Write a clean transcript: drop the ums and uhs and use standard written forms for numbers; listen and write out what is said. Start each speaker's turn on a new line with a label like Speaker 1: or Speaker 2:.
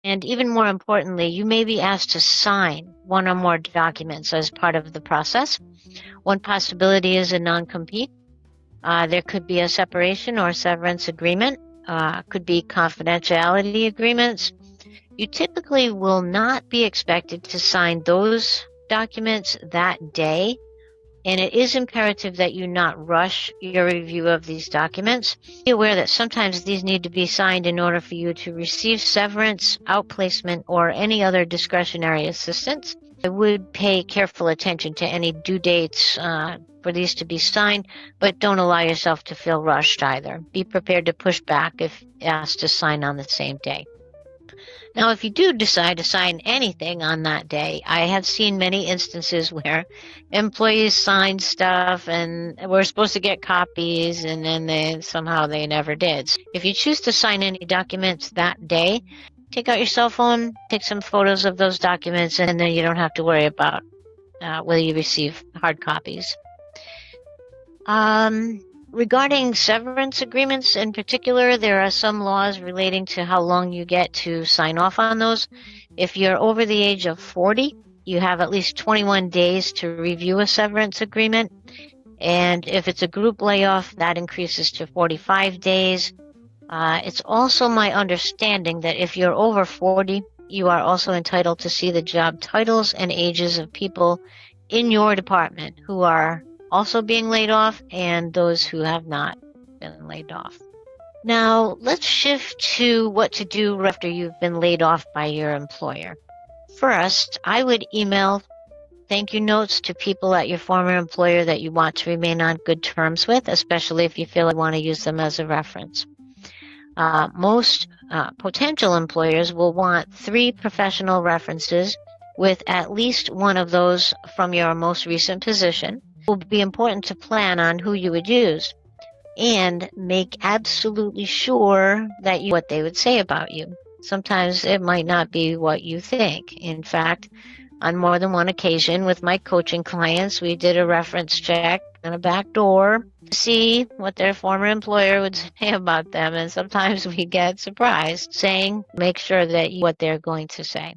Speaker 1: And even more importantly, you may be asked to sign one or more documents as part of the process. One possibility is a non-compete. There could be a separation or severance agreement. Could be confidentiality agreements. You typically will not be expected to sign those documents that day, and it is imperative that you not rush your review of these documents. Be aware that sometimes these need to be signed in order for you to receive severance, outplacement, or any other discretionary assistance. I would pay careful attention to any due dates for these to be signed, but don't allow yourself to feel rushed either. Be prepared to push back if asked to sign on the same day. Now, if you do decide to sign anything on that day, I have seen many instances where employees sign stuff and we're supposed to get copies, and then they never did. So if you choose to sign any documents that day, take out your cell phone, take some photos of those documents, and then you don't have to worry about whether you receive hard copies. Regarding severance agreements in particular, there are some laws relating to how long you get to sign off on those. If you're over the age of 40, you have at least 21 days to review a severance agreement. And if it's a group layoff, that increases to 45 days. It's also my understanding that if you're over 40, you are also entitled to see the job titles and ages of people in your department who are also being laid off and those who have not been laid off. Now, let's shift to what to do after you've been laid off by your employer. First, I would email thank you notes to people at your former employer that you want to remain on good terms with, especially if you feel like you want to use them as a reference. Most potential employers will want 3 professional references, with at least one of those from your most recent position. It will be important to plan on who you would use and make absolutely sure that you what they would say about you. Sometimes it might not be what you think. In fact, on more than one occasion with my coaching clients, we did a reference check on a back door to see what their former employer would say about them. And sometimes we get surprised saying, make sure that what they're going to say.